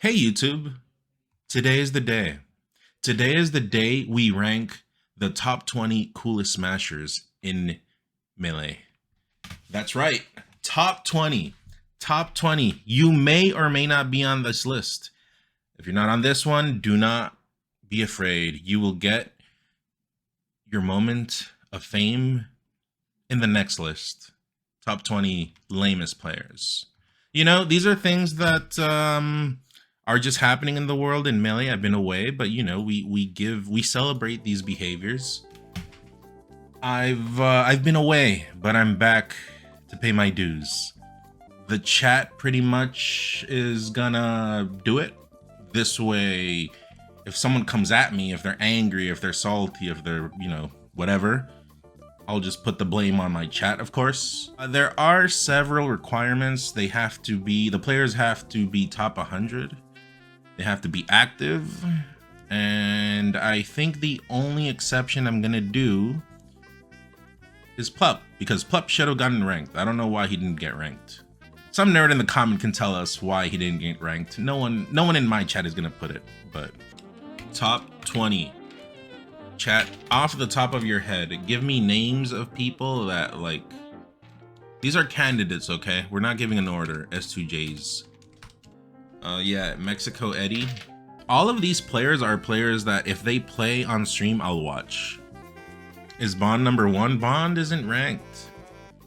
Hey YouTube, today is the day. Today is the day we rank the top 20 coolest smashers in Melee. That's right, top 20. Top 20. You may or may not be on this list. If you're not on this one, do not be afraid. You will get your moment of fame in the next list. Top 20 lamest players. You know, these are things that are just happening in the world in Melee. I've been away, but you know, we celebrate these behaviors. I've been away, but I'm back to pay my dues. The chat pretty much is gonna do it this way. If someone comes at me, if they're angry, if they're salty, if they're, you know, whatever, I'll just put the blame on my chat, of course. There are several requirements. The players have to be top 100. They have to be active. And I think the only exception I'm gonna do is Plup, because Plup should have gotten ranked. I don't know why he didn't get ranked. Some nerd in the comment can tell us why he didn't get ranked. No one in my chat is gonna put it, but top 20. Chat, off the top of your head, give me names of people that, like, these are candidates, okay? We're not giving an order. S2Js. Yeah, Mexico Eddie. All of these players are players that if they play on stream, I'll watch. Is Bond number 1? Bond isn't ranked.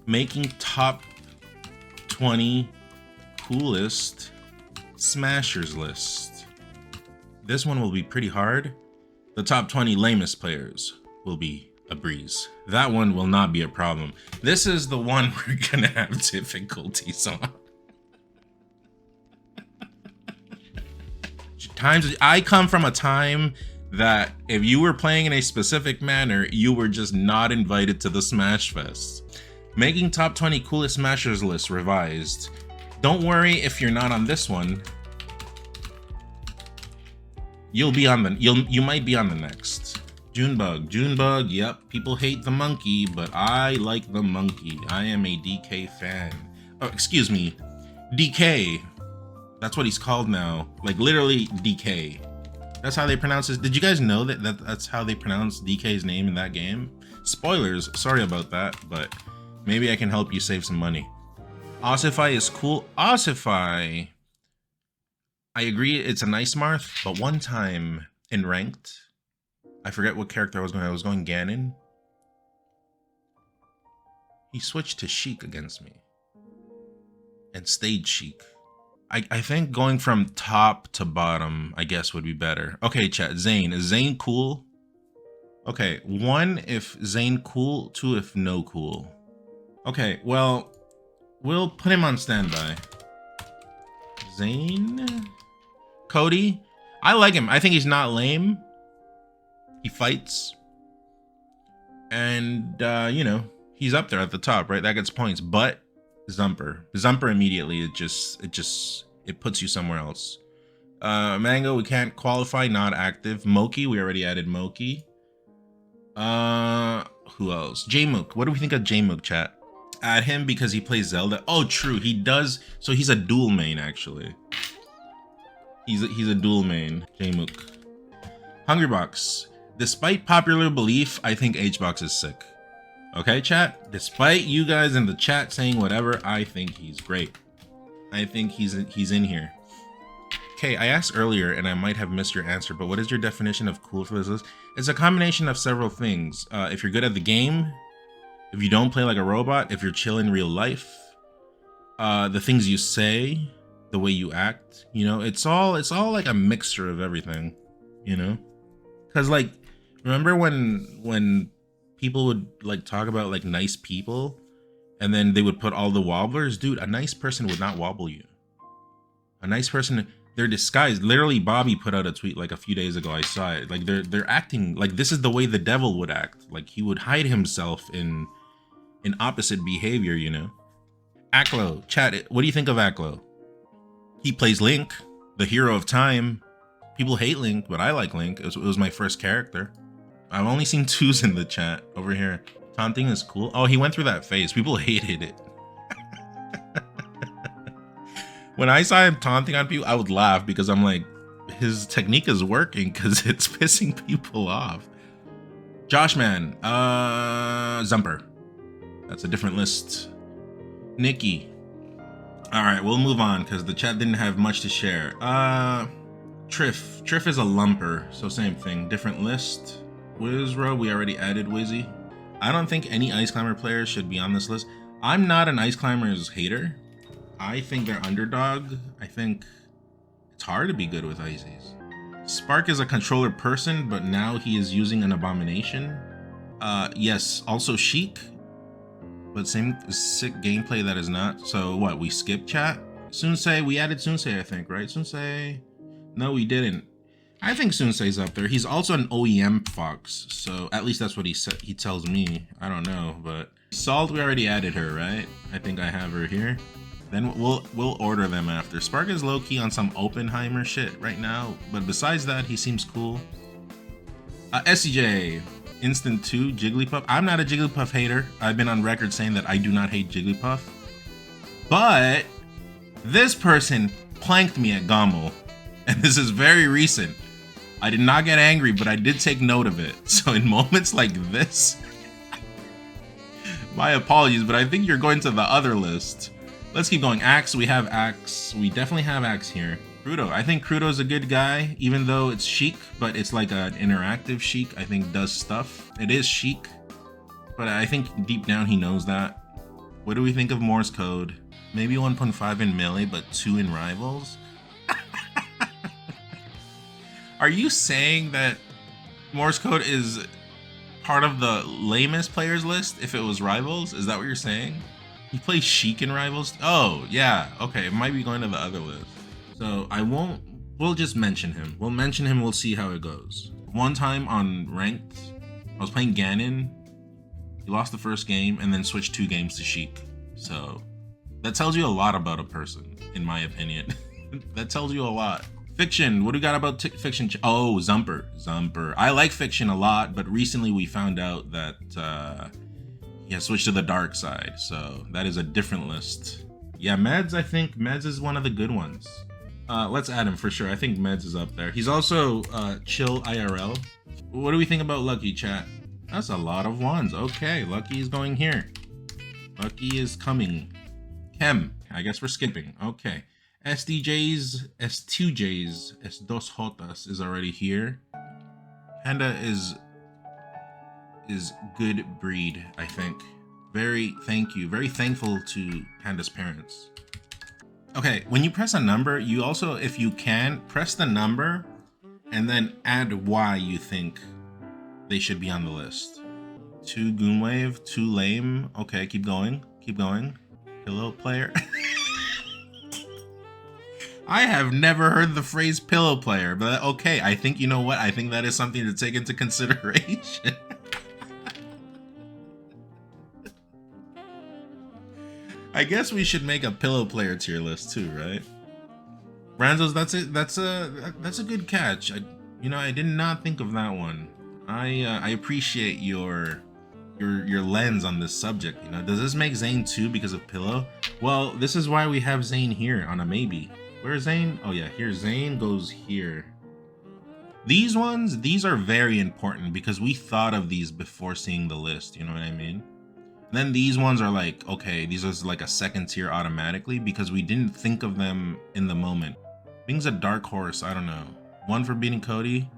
Making top 20 coolest smashers list. This one will be pretty hard. The top 20 lamest players will be a breeze. That one will not be a problem. This is the one we're gonna have difficulties on. I come from a time that if you were playing in a specific manner, you were just not invited to the Smash Fest. Making top 20 coolest smashers list revised. Don't worry if you're not on this one. You might be on the next. Junebug, yep. People hate the monkey, but I like the monkey. I am a DK fan. Oh, excuse me, DK. That's what he's called now. Like literally DK. That's how they pronounce it. Did you guys know that's how they pronounce DK's name in that game? Spoilers, sorry about that, but maybe I can help you save some money. Ossify is cool. Ossify, I agree, it's a nice Marth, but one time in ranked, I forget what character I was going Ganon. He switched to Sheik against me and stayed Sheik. I think going from top to bottom, I guess, would be better. Okay, chat, Zane. Is Zane cool? Okay, 1 if Zane cool, 2 if no cool. Okay, well, we'll put him on standby. Zane? Cody? I like him. I think he's not lame. He fights. And, you know, he's up there at the top, right? That gets points, but Zumper immediately, it puts you somewhere else. Mango, we can't qualify, not active. Moki, we already added Moki. Who else? Jmook. What do we think of Jmook, chat? Add him because he plays Zelda. Oh, true, he does. So he's a dual main, actually. He's a dual main, Jmook. Hungrybox. Despite popular belief, I think HBox is sick. Okay, chat? Despite you guys in the chat saying whatever, I think he's great. I think he's in here. Okay, I asked earlier, and I might have missed your answer, but what is your definition of cool for this list? It's a combination of several things. If you're good at the game, if you don't play like a robot, if you're chill in real life, the things you say, the way you act, you know, it's all like a mixture of everything, you know? Because like, remember when people would like talk about like nice people and then they would put all the wobblers? Dude, a nice person would not wobble you. A nice person, they're disguised. Literally, Bobby put out a tweet like a few days ago. I saw it. Like they're acting like this is the way the devil would act. Like he would hide himself in opposite behavior, you know? Aklo, chat, what do you think of Aklo? He plays Link, the hero of time. People hate Link, but I like Link. It was my first character. I've only seen 2s in the chat over here. Taunting is cool. Oh, he went through that phase. People hated it. When I saw him taunting on people, I would laugh because I'm like, his technique is working because it's pissing people off. Josh man, Zumper. That's a different list. Nikki. All right, we'll move on because the chat didn't have much to share. Triff. Triff is a lumper, so same thing. Different list. Wizro, we already added Wizzy. I don't think any Ice Climber players should be on this list. I'm not an Ice Climbers hater. I think they're underdog. I think it's hard to be good with Ices. Spark is a controller person, but now he is using an abomination. Yes, also Chic, but same sick gameplay that is not. So what, we skip chat? Sunsei, we added Sunsei, I think, right? Sunsei? No, we didn't. I think Sunsei's up there. He's also an OEM fox, so at least that's what he said. He tells me. I don't know, but Salt, we already added her, right? I think I have her here. Then we'll order them after. Spark is low key on some Oppenheimer shit right now, but besides that, he seems cool. SCJ, Instant 2, Jigglypuff. I'm not a Jigglypuff hater. I've been on record saying that I do not hate Jigglypuff, but this person planked me at Gommel, and this is very recent. I did not get angry, but I did take note of it. So in moments like this, my apologies, but I think you're going to the other list. Let's keep going. Axe, we have Axe. We definitely have Axe here. Crudo, I think Crudo's a good guy, even though it's Chic, but it's like an interactive Chic. I think does stuff. It is Chic, but I think deep down he knows that. What do we think of Morse code? Maybe 1.5 in Melee, but 2 in Rivals? Are you saying that Morse code is part of the lamest players list if it was Rivals? Is that what you're saying? He plays Chic in Rivals? Oh, yeah. Okay, it might be going to the other list. So we'll just mention him. We'll mention him, we'll see how it goes. One time on Ranked, I was playing Ganon. He lost the first game and then switched 2 games to Chic. So that tells you a lot about a person, in my opinion. That tells you a lot. Fiction, what do we got about Fiction? Oh, Zumper. I like Fiction a lot, but recently we found out that he has switched to the dark side, so that is a different list. Yeah, Meds, I think Meds is one of the good ones. Let's add him for sure. I think Meds is up there. He's also chill IRL. What do we think about Lucky, chat? That's a lot of ones. Okay, Lucky is going here. Lucky is coming. Chem, I guess we're skipping. Okay. SDJs, S2Js, S2 Jotas is already here. Panda is good breed, I think. Very thankful to Panda's parents. Okay, when you press a number, you also, if you can, press the number and then add why you think they should be on the list. 2 Goonwave, 2 lame. Okay, keep going. Pillow player. I have never heard the phrase pillow player, but okay, I think, you know what? I think that is something to take into consideration. I guess we should make a pillow player tier list too, right? Ranzos, that's it. That's a good catch. I did not think of that one. I appreciate your lens on this subject. Does this make Zane 2 because of pillow? Well, this is why we have Zane here on a maybe. Where's Zane? Oh yeah, here. Zane goes here. These are very important because we thought of these before seeing the list, you know what I mean? And then these ones are like, okay, these are like a second tier automatically because we didn't think of them in the moment. Bing's a dark horse, I don't know. 1 for beating Cody.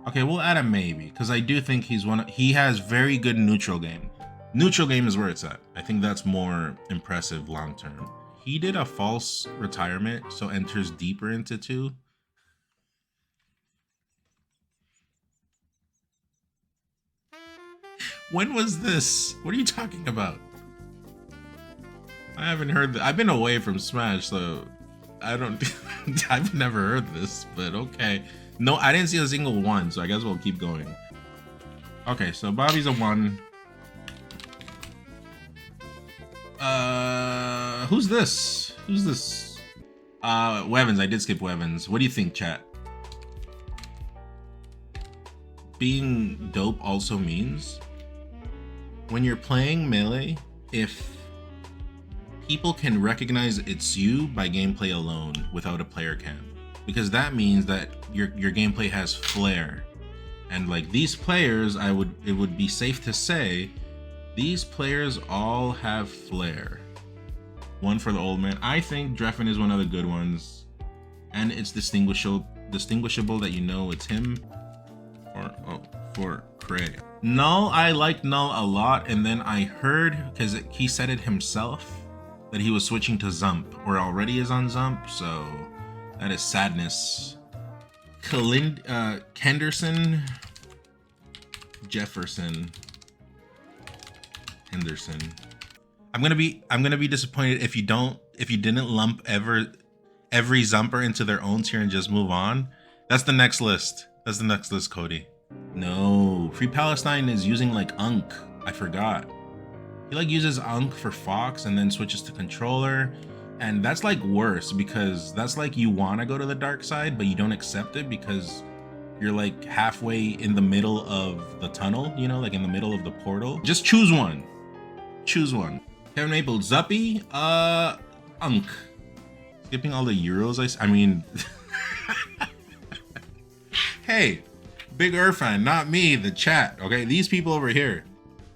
Okay, we'll add a maybe because I do think he has very good neutral game. Neutral game is where it's at. I think that's more impressive long term. He did a false retirement, so enters deeper into 2. When was this? What are you talking about? I haven't heard that. I've been away from Smash, so I don't. I've never heard this, but okay. No, I didn't see a single one, so I guess we'll keep going. Okay, so Bobby's a 1. Who's this? Wevens. I did skip Wevens. What do you think, chat? Being dope also means when you're playing Melee, if people can recognize it's you by gameplay alone without a player cam, because that means that your gameplay has flair. And like these players, it would be safe to say these players all have flair. One for the old man. I think Dreffen is one of the good ones, and it's distinguishable that you know it's him. For Cray. Null, I like Null a lot, and then I heard, because he said it himself, that he was switching to Zump, or already is on Zump, so that is sadness. Henderson, Jefferson, Henderson. I'm gonna be disappointed if you didn't lump every Zumper into their own tier and just move on. That's the next list. That's the next list, Cody. No, Free Palestine is using like Unk. I forgot. He like uses Unk for Fox and then switches to controller. And that's like worse, because that's like you want to go to the dark side, but you don't accept it because you're like halfway in the middle of the tunnel, you know, like in the middle of the portal. Just choose one. Choose one. Kevin Maple, Zuppy, Unk. Skipping all the Euros, I mean... Hey, Big Irfan, not me, the chat, okay? These people over here.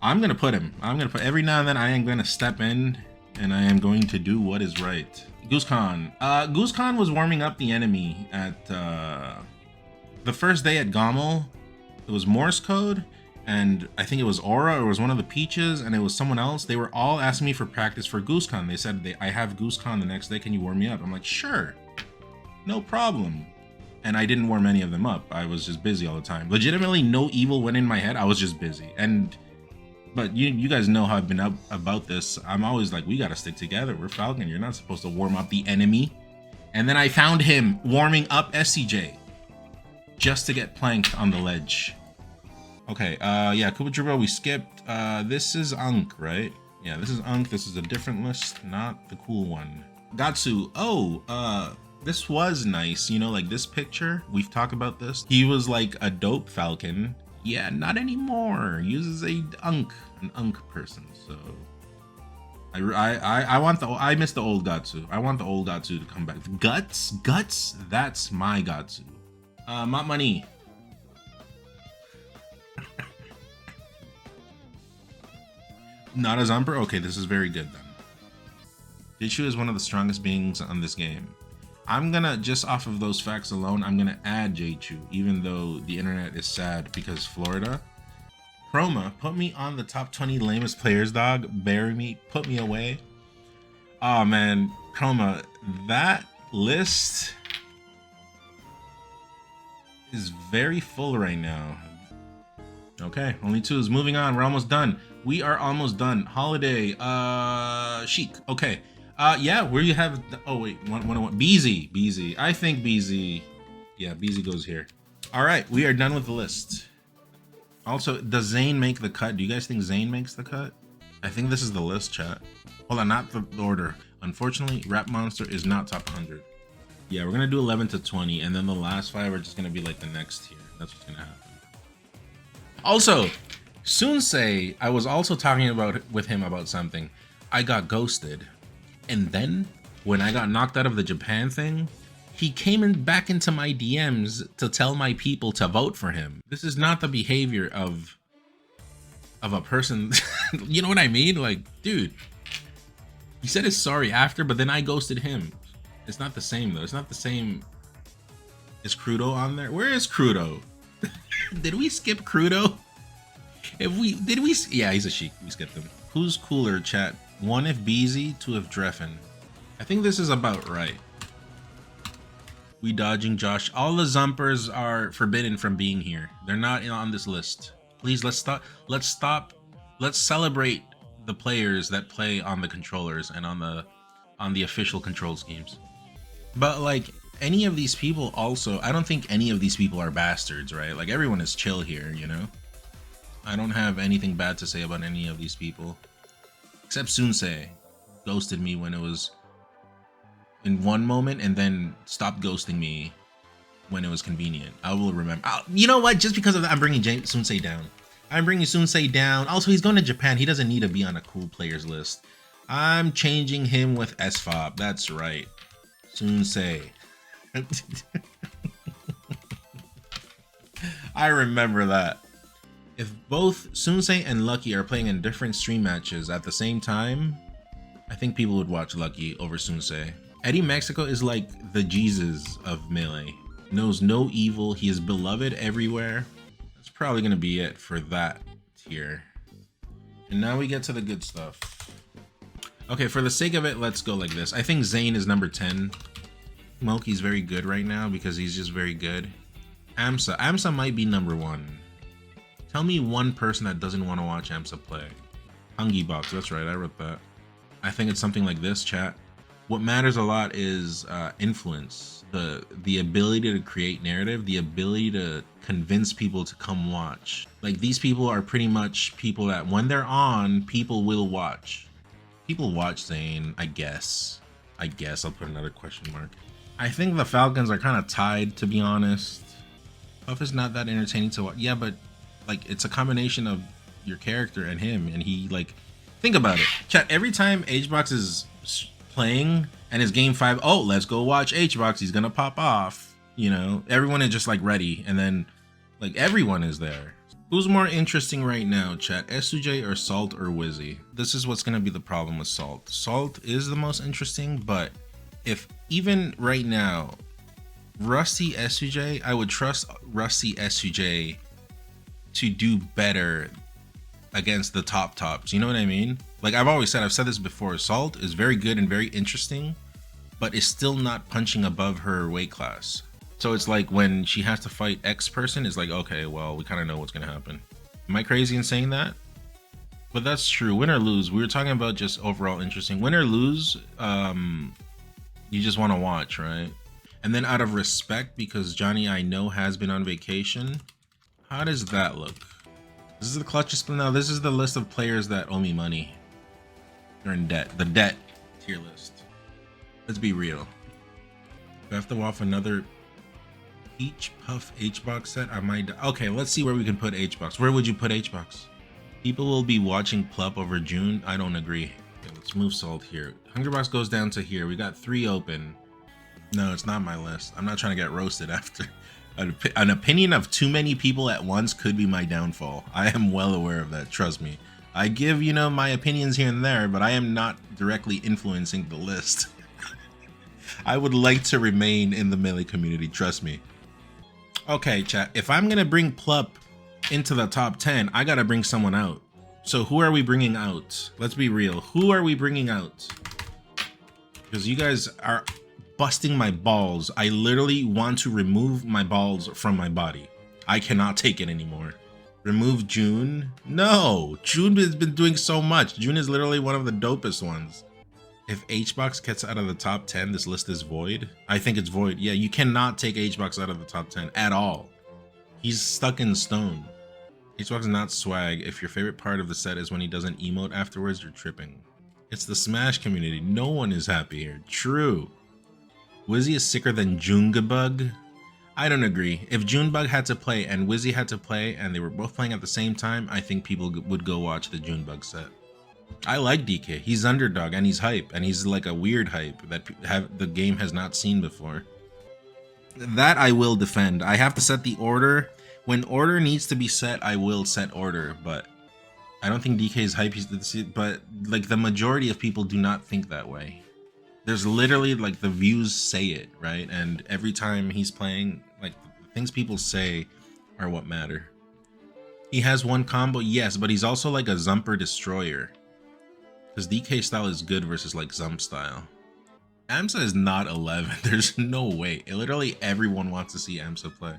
I'm gonna put him. Every now and then I am gonna step in and I am going to do what is right. GooseCon. GooseCon was warming up the enemy at the first day at Gommel. It was Morse code, and I think it was Aura, or it was one of the Peaches, and it was someone else. They were all asking me for practice for GooseCon. They said, I have GooseCon the next day, can you warm me up? I'm like, sure, no problem. And I didn't warm any of them up. I was just busy all the time. Legitimately, no evil went in my head. I was just busy. But you guys know how I've been up about this. I'm always like, we gotta stick together. We're Falcon. You're not supposed to warm up the enemy. And then I found him warming up SCJ just to get planked on the ledge. Okay, yeah, Koopa Troopa, we skipped. This is Unk, right? Yeah, this is Unk. This is a different list, not the cool one. Gatsu. Oh, this was nice, you know, like this picture, we've talked about this. He was like a dope Falcon. Yeah, not anymore. Uses an Unk person. So I miss the old Gatsu. I want the old Gatsu to come back. Guts, that's my Gatsu. Mont Money. Not a Zumper? Okay, this is very good then. Jichu is one of the strongest beings on this game. I'm gonna, just off of those facts alone, I'm gonna add Jichu, even though the internet is sad because Florida. Chroma, put me on the top 20 lamest players, dog. Bury me, put me away. Oh man, Chroma, that list is very full right now. Okay, only two is moving on. We're almost done. We are almost done. Holiday, Chic. Okay. Yeah, where you have, oh wait, one. BZ. I think BZ, yeah, BZ goes here. All right, we are done with the list. Also, does Zane make the cut? Do you guys think Zane makes the cut? I think this is the list, chat. Hold on, not the order. Unfortunately, Rap Monster is not top 100. Yeah, we're gonna do 11 to 20, and then the last 5 are just gonna be like the next tier. That's what's gonna happen. Also, Sunsei, I was also talking with him about something. I got ghosted. And then, when I got knocked out of the Japan thing, he came back into my DMs to tell my people to vote for him. This is not the behavior of a person, you know what I mean? Like, dude, he said his sorry after, but then I ghosted him. It's not the same, though. It's not the same. Is Crudo on there? Where is Crudo? Did we skip Crudo? Yeah, he's a Sheik. We skipped him. Who's cooler, chat? 1 if BZ, 2 if Dreffen. I think this is about right. We dodging Josh. All the Zumpers are forbidden from being here. They're not on this list. Please, let's stop. Let's celebrate the players that play on the controllers and on the official control schemes. But like any of these people also, I don't think any of these people are bastards, right? Like everyone is chill here, you know? I don't have anything bad to say about any of these people. Except Sunsei ghosted me when it was in one moment and then stopped ghosting me when it was convenient. I will remember. You know what? Just because of that, I'm bringing Sunsei down. I'm bringing Sunsei down. Also, he's going to Japan. He doesn't need to be on a cool players list. I'm changing him with SFOP. That's right. Sunsei. I remember that. If both Sunsei and Lucky are playing in different stream matches at the same time, I think people would watch Lucky over Sunsei. Eddie Mexico is like the Jesus of Melee. Knows no evil. He is beloved everywhere. That's probably going to be it for that tier. And now we get to the good stuff. Okay, for the sake of it, let's go like this. I think Zane is number 10. Moki's very good right now because he's just very good. Amsa might be number 1. Tell me one person that doesn't want to watch Amsa play. Hungybox, that's right, I wrote that. I think it's something like this, chat. What matters a lot is influence, the ability to create narrative, the ability to convince people to come watch. Like, these people are pretty much people that when they're on, people will watch. People watch Zane, I guess. I'll put another question mark. I think the Falcons are kind of tied, to be honest. Puff is not that entertaining to watch. Yeah, but like, it's a combination of your character and him, and he, like, think about it. Chat, every time HBox is playing and it's game 5, oh, let's go watch HBox, he's gonna pop off, you know, everyone is just like ready, and then like everyone is there. Who's more interesting right now, chat? SUJ or Salt or Wizzy? This is what's gonna be the problem with Salt. Salt is the most interesting, but if even right now, Rusty SUJ, I would trust Rusty SUJ to do better against the tops. You know what I mean? Like I've said this before, Salt is very good and very interesting, but is still not punching above her weight class. So it's like when she has to fight X person, it's like, okay, well, we kind of know what's gonna happen. Am I crazy in saying that? But that's true. Win or lose, we were talking about just overall interesting. Win or lose, you just want to watch, right? And then out of respect, because Johnny I know has been on vacation, how does that look? This is the clutchest. Now this is the list of players that owe me money. They're in debt. The debt tier list. Let's be real. If I have to off another Peach Puff HBox set, I might. Okay, let's see where we can put HBox. Where would you put HBox? People will be watching Plup over June. I don't agree. Okay, let's move Salt here. Hungerbox goes down to here. We got 3 open. No, it's not my list. I'm not trying to get roasted after. An opinion of too many people at once could be my downfall. I am well aware of that, trust me. I give, you know, my opinions here and there, but I am not directly influencing the list. I would like to remain in the Melee community, trust me. Okay, chat, if I'm gonna bring Plup into the top 10, I gotta bring someone out. So who are we bringing out? Let's be real, who are we bringing out? Because you guys are busting my balls. I literally want to remove my balls from my body. I cannot take it anymore. Remove June? No, June has been doing so much. June is literally one of the dopest ones. If HBox gets out of the top 10, this list is void. I think it's void. Yeah, you cannot take HBox out of the top 10 at all. He's stuck in stone. HBox is not swag. If your favorite part of the set is when he doesn't emote afterwards, you're tripping. It's the Smash community. No one is happy here. True. Wizzy is sicker than Junebug? I don't agree. If Junebug had to play and Wizzy had to play and they were both playing at the same time, I think people would go watch the Junebug set. I like DK. He's underdog and he's hype, and he's like a weird hype that the game has not seen before. That I will defend. I have to set the order. When order needs to be set, I will set order, but I don't think DK is hype. But like the majority of people do not think that way. There's literally like the views say it, right? And every time he's playing, like the things people say are what matter. He has one combo, yes, but he's also like a Zumper Destroyer. Because DK style is good versus like Zump style. Amsa is not 11. There's no way. Literally everyone wants to see Amsa play.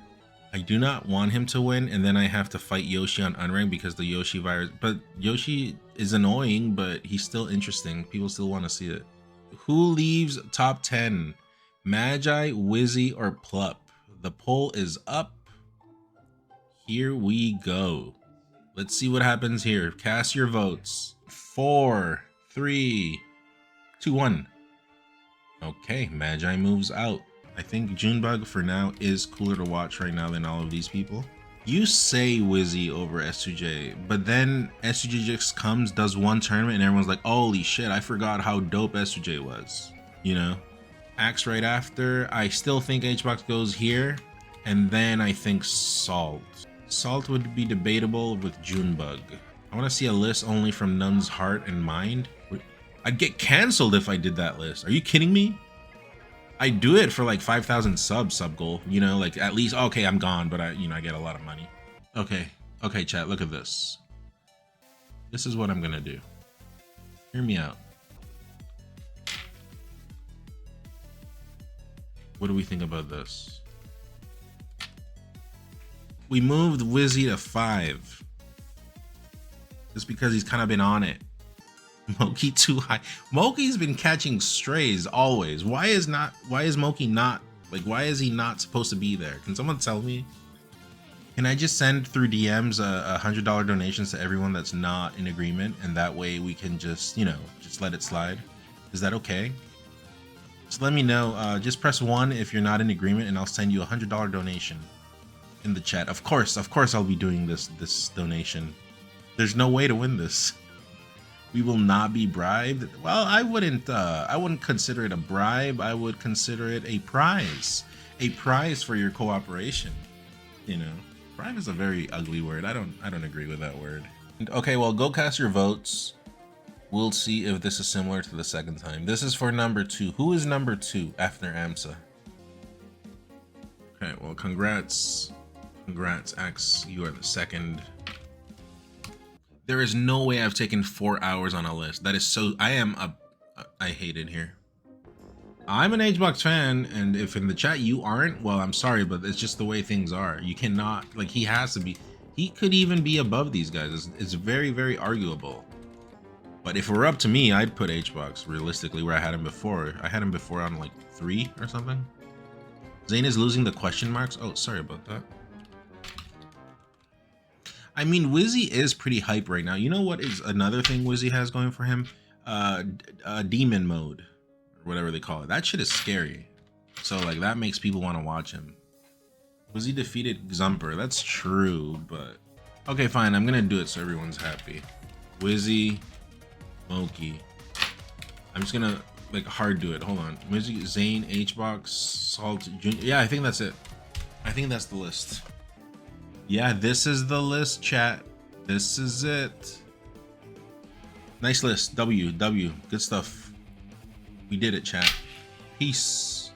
I do not want him to win, and then I have to fight Yoshi on Unranked because the Yoshi virus. But Yoshi is annoying, but he's still interesting. People still want to see it. Who leaves top 10? Magi, Wizzy, or Plup? The poll is up. Here we go. Let's see what happens here. Cast your votes. 4, 3, 2, 1. Okay, Magi moves out. I think Junebug for now is cooler to watch right now than all of these people. You say Wizzy over S2J, but then S2J just comes, does one tournament, and everyone's like, holy shit, I forgot how dope S2J was. You know? Axe right after. I still think HBox goes here, and then I think Salt. Salt would be debatable with Junebug. I want to see a list only from Nun's Heart and Mind. I'd get canceled if I did that list. Are you kidding me? I do it for like 5,000 sub goal, you know, like at least, okay, I'm gone, but I get a lot of money. Okay, chat, look at this. This is what I'm gonna do. Hear me out. What do we think about this? We moved Wizzy to 5. Just because he's kind of been on it. Moki too high. Moki's been catching strays always. Why is Moki not, like, why is he not supposed to be there? Can someone tell me? Can I just send through DMs $100 donations to everyone that's not in agreement, and that way we can just, you know, just let it slide? Is that okay? Just let me know. Just press 1 if you're not in agreement, and I'll send you a $100 donation in the chat. Of course I'll be doing this donation. There's no way to win this. We will not be bribed. Well, I wouldn't consider it a bribe. I would consider it a prize for your cooperation. You know, bribe is a very ugly word. I don't agree with that word. Okay, well, go cast your votes. We'll see if this is similar to the second time. This is for number 2. Who is number 2 after AMSA? Okay, well, congrats, Axe. You are the second. There is no way I've taken 4 hours on a list. That is so, I hate it here. I'm an HBox fan, and if in the chat you aren't, well, I'm sorry, but it's just the way things are. You cannot, like, he has to be, he could even be above these guys. It's very, very arguable. But if it were up to me, I'd put HBox realistically where I had him before. I had him before on like 3 or something. Zane is losing the question marks. Oh, sorry about that. I mean, Wizzy is pretty hype right now. You know what is another thing Wizzy has going for him? Demon mode, or whatever they call it. That shit is scary. So like that makes people want to watch him. Wizzy defeated Xumper. That's true, but okay, fine. I'm gonna do it so everyone's happy. Wizzy, Moki. I'm just gonna like hard do it. Hold on. Wizzy, Zane, HBox, Salt, Junior. Yeah, I think that's it. I think that's the list. Yeah, this is the list, chat. This is it. Nice list. W. Good stuff. We did it, chat. Peace.